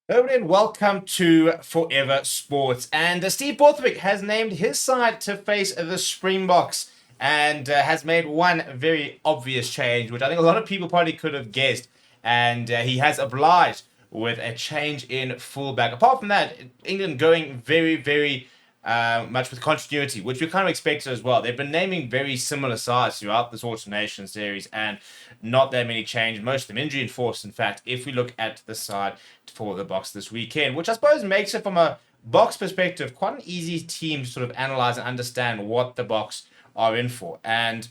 Hello and welcome to Forever Sports. And Steve Borthwick has named his side to face the Springboks and has made one very obvious change, which I think a lot of people probably could have guessed. And he has obliged with a change in fullback. Apart from that, England going very much with continuity, which we kind of expected as well. They've been naming very similar sides throughout this Autumn Nation series, and not that many changes. Most of them injury enforced, in fact, if we look at the side for the Box this weekend, which I suppose makes it, from a Box perspective, quite an easy team to sort of analyze and understand what the Box are in for. And,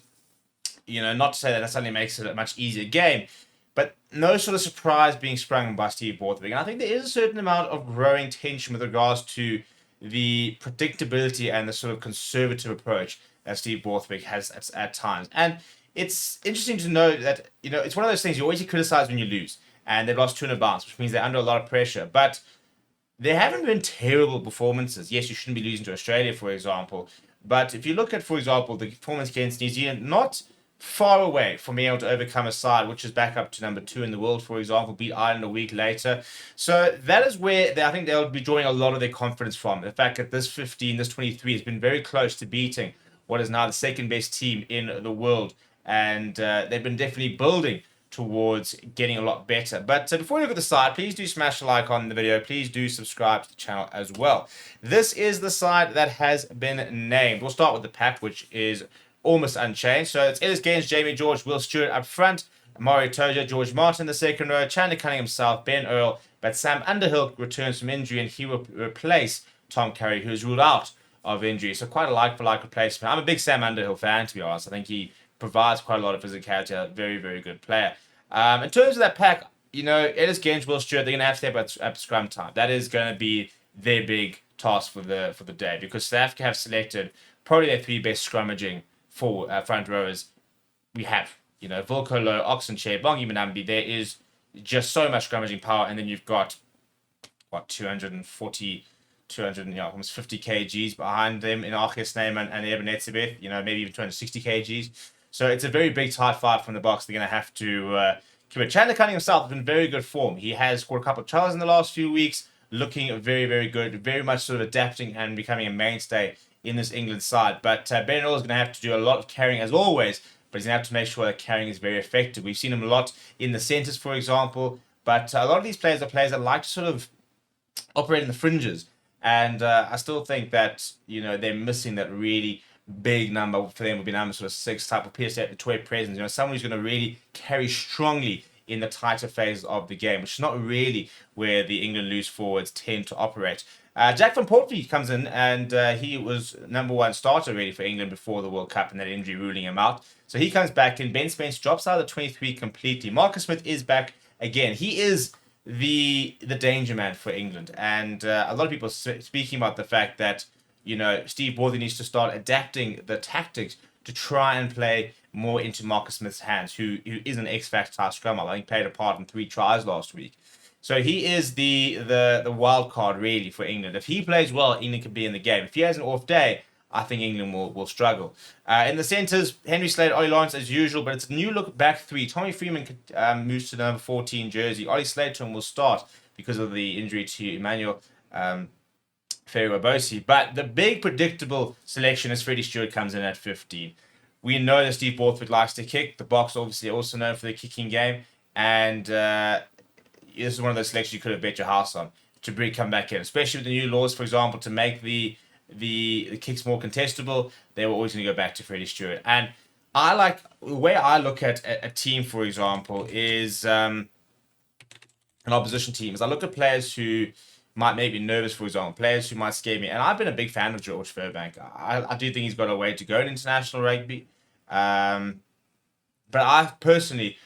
not to say that suddenly makes it a much easier game, but no sort of surprise being sprung by Steve Borthwick. And I think there is a certain amount of growing tension with regards to the predictability and the sort of conservative approach that Steve Borthwick has at times. And it's interesting to know that, it's one of those things you always get criticized when you lose. And they've lost two in a bounce, which means they're under a lot of pressure. But there haven't been terrible performances. Yes, you shouldn't be losing to Australia, for example. But if you look at, for example, the performance against New Zealand, not far away from being able to overcome a side which is back up to number 2 in the world, for example, beat Ireland a week later. So that is where I think they'll be drawing a lot of their confidence from. The fact that this 15, this 23 has been very close to beating what is now the second best team in the world. And they've been definitely building towards getting a lot better. But before you look at the side, please do smash the like on the video. Please do subscribe to the channel as well. This is the side that has been named. We'll start with the pack, which is almost unchanged. So it's Ellis Gaines, Jamie George, Will Stewart up front, Mario Toja, George Martin in the second row, Chandler Cunningham South, Ben Earl, but Sam Underhill returns from injury and he will replace Tom Curry, who's ruled out of injury. So quite a like-for-like replacement. I'm a big Sam Underhill fan, to be honest. I think he provides quite a lot of physicality. A very, very good player. In terms of that pack, Ellis Gaines, Will Stewart, they're going to have to step up scrum time. That is going to be their big task for the day, because South Africa have selected probably their three best scrummaging for front rowers we have. Volko Low, Oxenchair, Bongi Manambi. There is just so much scrummaging power, and then you've got, 240, 200, almost 50 kgs behind them in Archie Snyman and Eben Etzebeth, maybe even 260 kgs. So it's a very big tight fight from the Box. They're going to have to keep it. Chandler Cunningham himself has been very good form. He has scored a couple of tries in the last few weeks, looking very, very good, very much sort of adapting and becoming a mainstay in this England side. But Ben Earl is going to have to do a lot of carrying as always, but he's going to have to make sure that carrying is very effective. We've seen him a lot in the centres, for example, but a lot of these players are players that like to sort of operate in the fringes. And I still think that, they're missing that really big number. For them would be number sort of 6 type of PSA at the presence. Someone who's going to really carry strongly in the tighter phases of the game, which is not really where the England loose forwards tend to operate. Jack van Portby comes in, and he was number 1 starter really for England before the World Cup, and that injury ruling him out. So he comes back in. Ben Spence drops out of the 23 completely. Marcus Smith is back again. He is the danger man for England, and a lot of people speaking about the fact that Steve Borthwick needs to start adapting the tactics to try and play more into Marcus Smith's hands, who is an X-Factor type scrummer. I think played a part in 3 tries last week. So he is the wild card really for England. If he plays well, England can be in the game. If he has an off day, I think England will struggle. In the centres, Henry Slade, Ollie Lawrence as usual, but it's a new look back 3. Tommy Freeman moves to the number 14 jersey. Ollie Sladeton will start because of the injury to Emmanuel Ferro-Bosi. But the big predictable selection is Freddie Stewart comes in at 15. We know that Steve Borthwick likes to kick. The Box obviously also known for the kicking game. And this is one of those selections you could have bet your house on to come back in, especially with the new laws, for example, to make the kicks more contestable. They were always going to go back to Freddie Stewart. And the way I look at a team, for example, is an opposition team. Is I look at players who might make me nervous, for example, players who might scare me. And I've been a big fan of George Furbank. I do think he's got a way to go in international rugby. But I personally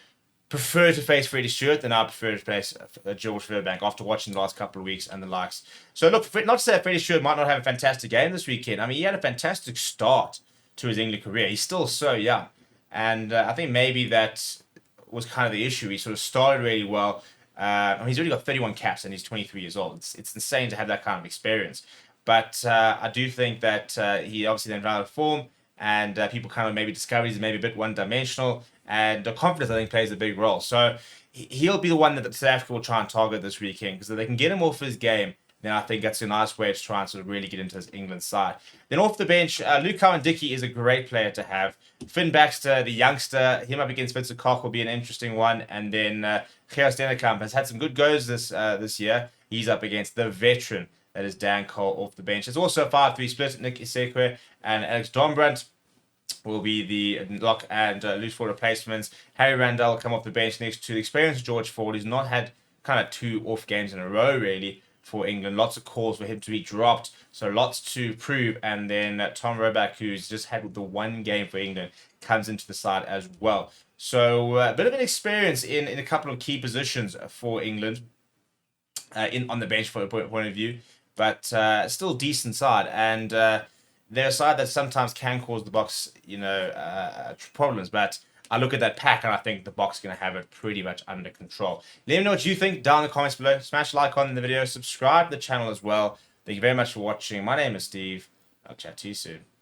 prefer to face Freddie Stewart than I prefer to face George Furbank after watching the last couple of weeks and the likes. So look, not to say that Freddie Stewart might not have a fantastic game this weekend. I mean, he had a fantastic start to his England career. He's still so young. And I think maybe that was kind of the issue. He sort of started really well. He's already got 31 caps and he's 23 years old. It's insane to have that kind of experience. But I do think that he obviously then ran out of form. and people kind of maybe discover he's maybe a bit one-dimensional, and confidence I think plays a big role. So he'll be the one that South Africa will try and target this weekend, because if they can get him off his game, then I think that's a nice way to try and sort of really get into his England side. Then off the bench, Luke Cowan-Dickie is a great player to have. Finn Baxter, the youngster, him up against Vincent Koch will be an interesting one. And then Geo Stennekamp has had some good goes this year. He's up against the veteran, that is Dan Cole, off the bench. There's also a 5-3 split. Nick Isekwe and Alex Dombrandt will be the lock and loose for replacements. Harry Randall will come off the bench next to the experienced George Ford, who's not had kind of 2 off games in a row, really, for England. Lots of calls for him to be dropped, so lots to prove. And then Tom Roback, who's just had the 1 game for England, comes into the side as well. So a bit of an experience in a couple of key positions for England on the bench for a point of view, but still decent side. And they're a side that sometimes can cause the Boks, problems, but I look at that pack and I think the Boks going to have it pretty much under control. Let me know what you think down in the comments below. Smash the like on the video. Subscribe to the channel as well. Thank you very much for watching. My name is Steve. I'll chat to you soon.